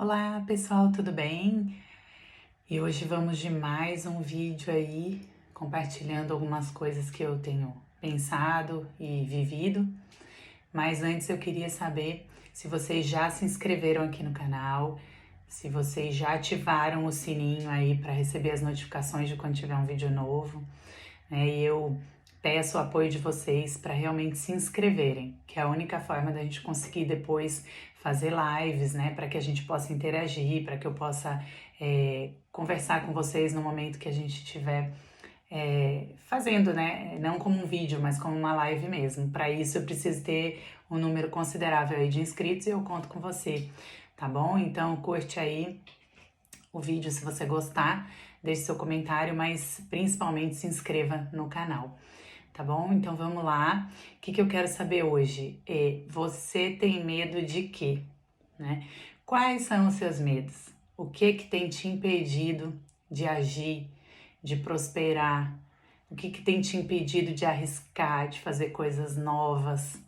Olá pessoal, tudo bem? E hoje vamos de mais um vídeo aí, compartilhando algumas coisas que eu tenho pensado e vivido. Mas antes eu queria saber se vocês já se inscreveram aqui no canal, se vocês já ativaram o sininho aí para receber as notificações de quando tiver um vídeo novo, né? E eu peço o apoio de vocês para realmente se inscreverem, que é a única forma da gente conseguir depois fazer lives, né? Para que a gente possa interagir, para que eu possa conversar com vocês no momento que a gente estiver fazendo, né? Não como um vídeo, mas como uma live mesmo. Para isso eu preciso ter um número considerável aí de inscritos e eu conto com você, tá bom? Então curte aí o vídeo se você gostar, deixe seu comentário, mas principalmente se inscreva no canal, tá bom? Então vamos lá. O que eu quero saber hoje é: você tem medo de quê, né? Quais são os seus medos? O que tem te impedido de agir, de prosperar? O que tem te impedido de arriscar, de fazer coisas novas?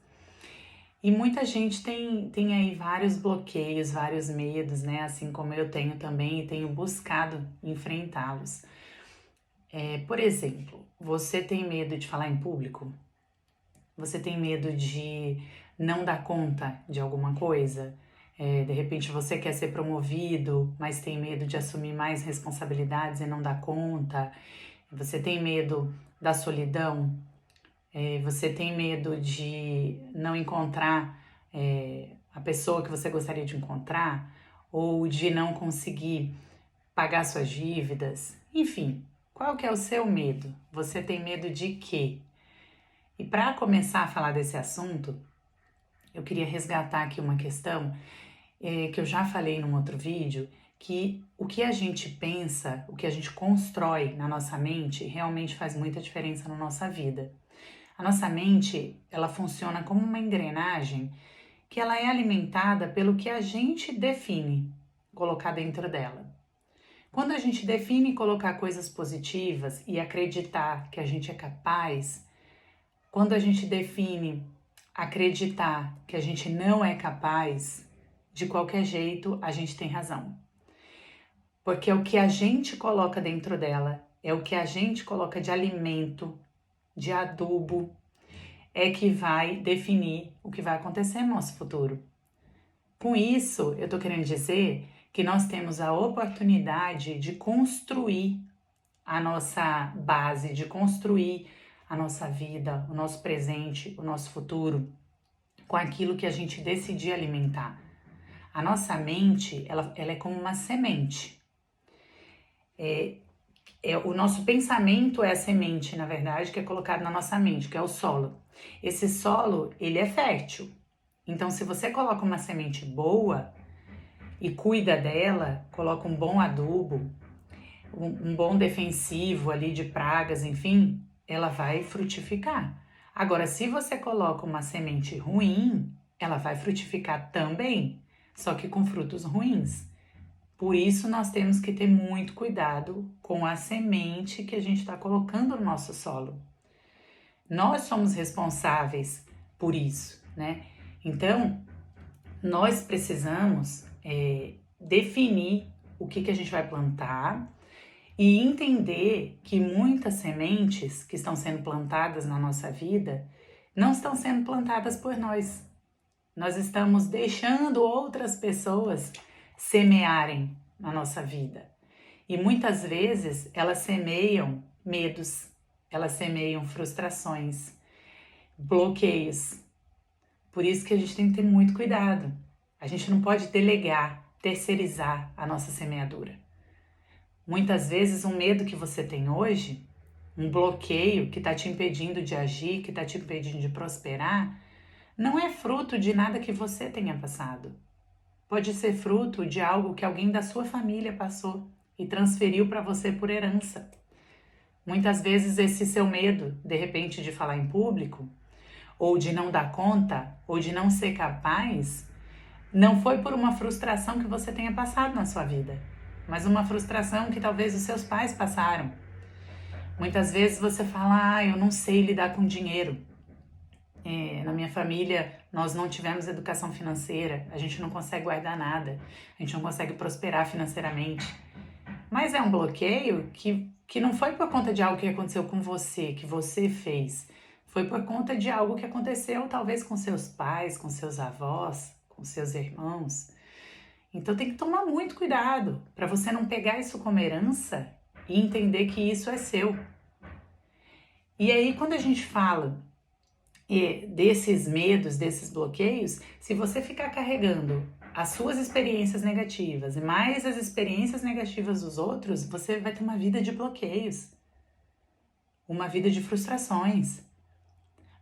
E muita gente tem aí vários bloqueios, vários medos, né? Assim como eu tenho também e tenho buscado enfrentá-los. Por exemplo, você tem medo de falar em público? Você tem medo de não dar conta de alguma coisa? De repente você quer ser promovido, mas tem medo de assumir mais responsabilidades e não dar conta. Você tem medo da solidão? Você tem medo de não encontrar a pessoa que você gostaria de encontrar? Ou de não conseguir pagar suas dívidas? Enfim, qual que é o seu medo? Você tem medo de quê? E para começar a falar desse assunto, eu queria resgatar aqui uma questão que eu já falei num outro vídeo, que o que a gente pensa, o que a gente constrói na nossa mente, realmente faz muita diferença na nossa vida. A nossa mente, ela funciona como uma engrenagem que ela é alimentada pelo que a gente define colocar dentro dela. Quando a gente define colocar coisas positivas e acreditar que a gente é capaz, quando a gente define acreditar que a gente não é capaz, de qualquer jeito a gente tem razão. Porque é o que a gente coloca dentro dela, é o que a gente coloca de alimento, de adubo, é que vai definir o que vai acontecer no nosso futuro. Com isso, eu tô querendo dizer que nós temos a oportunidade de construir a nossa base, de construir a nossa vida, o nosso presente, o nosso futuro, com aquilo que a gente decidir alimentar. A nossa mente, ela é como uma semente. O nosso pensamento é a semente, na verdade, que é colocado na nossa mente, que é o solo. Esse solo, ele é fértil. Então, se você coloca uma semente boa e cuida dela, coloca um bom adubo, um bom defensivo ali de pragas, enfim, ela vai frutificar. Agora, se você coloca uma semente ruim, ela vai frutificar também, só que com frutos ruins. Por isso, nós temos que ter muito cuidado com a semente que a gente está colocando no nosso solo. Nós somos responsáveis por isso, né? Então, nós precisamos definir o que a gente vai plantar e entender que muitas sementes que estão sendo plantadas na nossa vida não estão sendo plantadas por nós. Nós estamos deixando outras pessoas semearem na nossa vida. E muitas vezes elas semeiam medos, elas semeiam frustrações, bloqueios. Por isso que a gente tem que ter muito cuidado. A gente não pode delegar, terceirizar a nossa semeadura. Muitas vezes um medo que você tem hoje, um bloqueio que está te impedindo de agir, que está te impedindo de prosperar, não é fruto de nada que você tenha passado. Pode ser fruto de algo que alguém da sua família passou e transferiu para você por herança. Muitas vezes esse seu medo, de repente, de falar em público, ou de não dar conta, ou de não ser capaz, não foi por uma frustração que você tenha passado na sua vida, mas uma frustração que talvez os seus pais passaram. Muitas vezes você fala, eu não sei lidar com dinheiro. Na minha família, nós não tivemos educação financeira, a gente não consegue guardar nada, a gente não consegue prosperar financeiramente. Mas é um bloqueio que não foi por conta de algo que aconteceu com você, que você fez. Foi por conta de algo que aconteceu talvez com seus pais, com seus avós, com seus irmãos. Então tem que tomar muito cuidado para você não pegar isso como herança e entender que isso é seu. E aí quando a gente fala desses medos, desses bloqueios, se você ficar carregando as suas experiências negativas e mais as experiências negativas dos outros, você vai ter uma vida de bloqueios, uma vida de frustrações.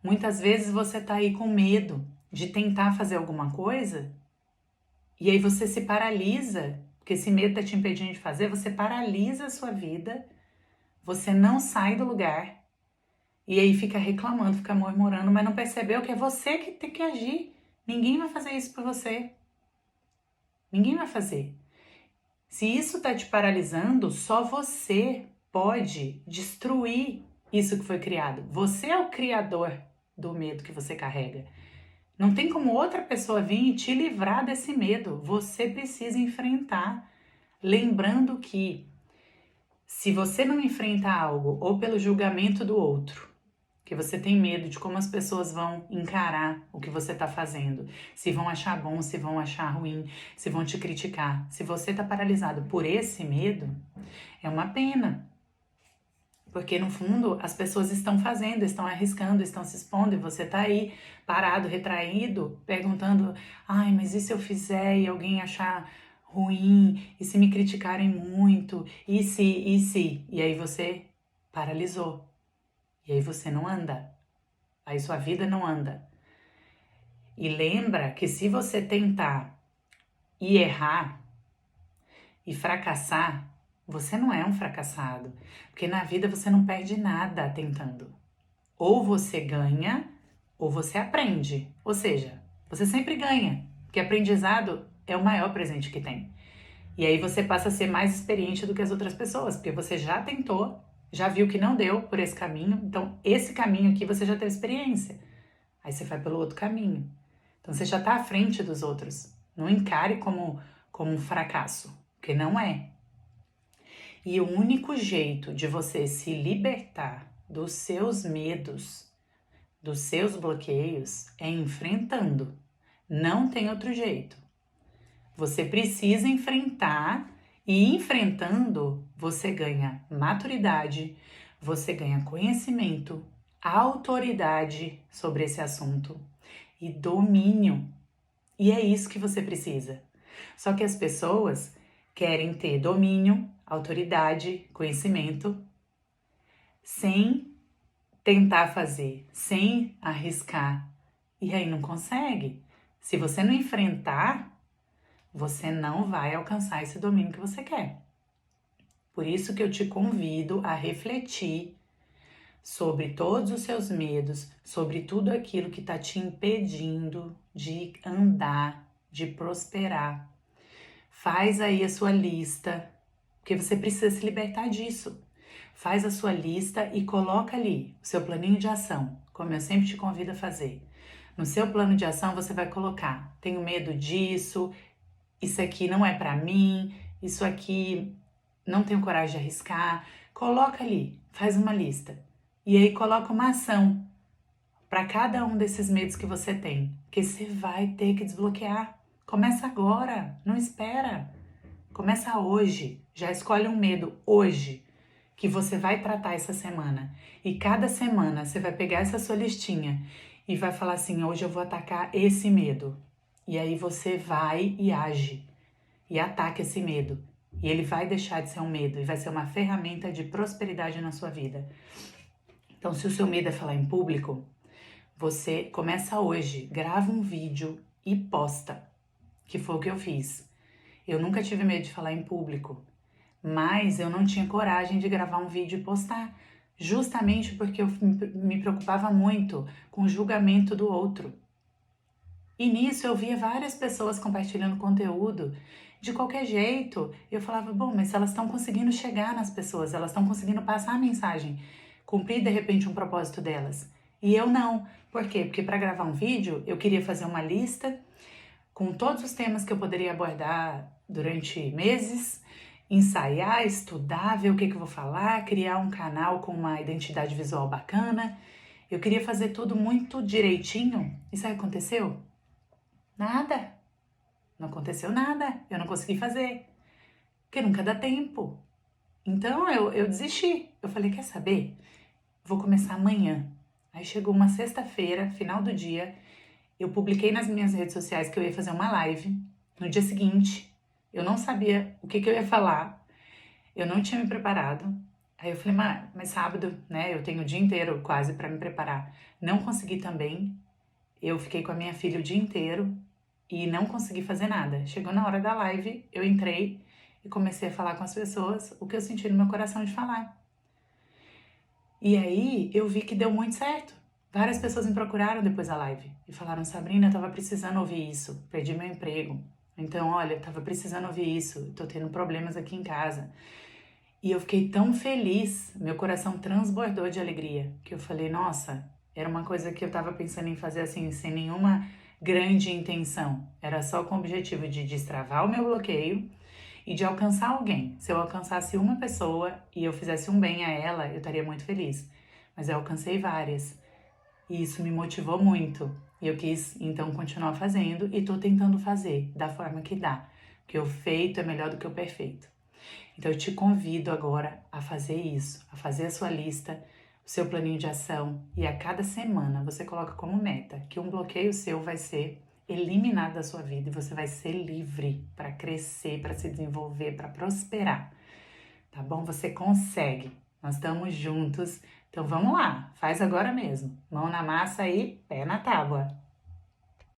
Muitas vezes você tá aí com medo de tentar fazer alguma coisa e aí você se paralisa, porque esse medo tá te impedindo de fazer, você paralisa a sua vida, você não sai do lugar. E aí fica reclamando, fica murmurando, mas não percebeu que é você que tem que agir. Ninguém vai fazer isso por você. Ninguém vai fazer. Se isso está te paralisando, só você pode destruir isso que foi criado. Você é o criador do medo que você carrega. Não tem como outra pessoa vir e te livrar desse medo. Você precisa enfrentar. Lembrando que se você não enfrenta algo ou pelo julgamento do outro, que você tem medo de como as pessoas vão encarar o que você está fazendo, se vão achar bom, se vão achar ruim, se vão te criticar. Se você está paralisado por esse medo, é uma pena. Porque no fundo as pessoas estão fazendo, estão arriscando, estão se expondo e você está aí parado, retraído, perguntando: ai, mas e se eu fizer e alguém achar ruim? E se me criticarem muito? E se, e se? E aí você paralisou. E aí você não anda, aí sua vida não anda. E lembra que se você tentar e errar e fracassar, você não é um fracassado, porque na vida você não perde nada tentando. Ou você ganha, ou você aprende. Ou seja, você sempre ganha, porque aprendizado é o maior presente que tem. E aí você passa a ser mais experiente do que as outras pessoas, porque você já tentou, já viu que não deu por esse caminho, então esse caminho aqui você já teve experiência. Aí você vai pelo outro caminho. Então você já está à frente dos outros. Não encare como um fracasso, porque não é. E o único jeito de você se libertar dos seus medos, dos seus bloqueios, é enfrentando. Não tem outro jeito. Você precisa enfrentar e enfrentando você ganha maturidade, você ganha conhecimento, autoridade sobre esse assunto e domínio. E é isso que você precisa. Só que as pessoas querem ter domínio, autoridade, conhecimento, sem tentar fazer, sem arriscar. E aí não consegue. Se você não enfrentar, você não vai alcançar esse domínio que você quer. Por isso que eu te convido a refletir sobre todos os seus medos, sobre tudo aquilo que está te impedindo de andar, de prosperar. Faz aí a sua lista, porque você precisa se libertar disso. Faz a sua lista e coloca ali o seu planinho de ação, como eu sempre te convido a fazer. No seu plano de ação você vai colocar: tenho medo disso, isso aqui não é para mim, isso aqui não tenho coragem de arriscar. Coloca ali, faz uma lista. E aí coloca uma ação para cada um desses medos que você tem, que você vai ter que desbloquear. Começa agora, não espera. Começa hoje, já escolhe um medo hoje que você vai tratar essa semana. E cada semana você vai pegar essa sua listinha e vai falar assim: hoje eu vou atacar esse medo. E aí você vai e age e ataca esse medo. E ele vai deixar de ser um medo e vai ser uma ferramenta de prosperidade na sua vida. Então, se o seu medo é falar em público, você começa hoje, grava um vídeo e posta, que foi o que eu fiz. Eu nunca tive medo de falar em público, mas eu não tinha coragem de gravar um vídeo e postar, justamente porque eu me preocupava muito com o julgamento do outro. E nisso eu via várias pessoas compartilhando conteúdo de qualquer jeito. Eu falava: bom, mas elas estão conseguindo chegar nas pessoas, elas estão conseguindo passar a mensagem, cumprir de repente um propósito delas. E eu não. Por quê? Porque para gravar um vídeo, eu queria fazer uma lista com todos os temas que eu poderia abordar durante meses, ensaiar, estudar, ver o que eu vou falar, criar um canal com uma identidade visual bacana. Eu queria fazer tudo muito direitinho. E sabe o que aconteceu? Nada. Não aconteceu nada. Eu não consegui fazer. Porque nunca dá tempo. Então eu desisti. Eu falei, quer saber? Vou começar amanhã. Aí chegou uma sexta-feira, final do dia, eu publiquei nas minhas redes sociais que eu ia fazer uma live. No dia seguinte, eu não sabia o que eu ia falar, eu não tinha me preparado. Aí eu falei, mas sábado, né, eu tenho o dia inteiro quase para me preparar. Não consegui também, eu fiquei com a minha filha o dia inteiro e não consegui fazer nada. Chegou na hora da live, eu entrei e comecei a falar com as pessoas o que eu senti no meu coração de falar. E aí eu vi que deu muito certo. Várias pessoas me procuraram depois da live e falaram, Sabrina, eu tava precisando ouvir isso, perdi meu emprego. Então, olha, eu tava precisando ouvir isso, tô tendo problemas aqui em casa. E eu fiquei tão feliz, meu coração transbordou de alegria, que eu falei, nossa, era uma coisa que eu tava pensando em fazer assim, sem nenhuma grande intenção. Era só com o objetivo de destravar o meu bloqueio e de alcançar alguém. Se eu alcançasse uma pessoa e eu fizesse um bem a ela, eu estaria muito feliz. Mas eu alcancei várias. E isso me motivou muito. E eu quis, então, continuar fazendo e tô tentando fazer da forma que dá. Porque o feito é melhor do que o perfeito. Então, eu te convido agora a fazer isso, a fazer a sua lista, o seu planinho de ação e a cada semana você coloca como meta que um bloqueio seu vai ser eliminado da sua vida e você vai ser livre para crescer, para se desenvolver, para prosperar. Tá bom? Você consegue. Nós estamos juntos. Então vamos lá, faz agora mesmo. Mão na massa e pé na tábua.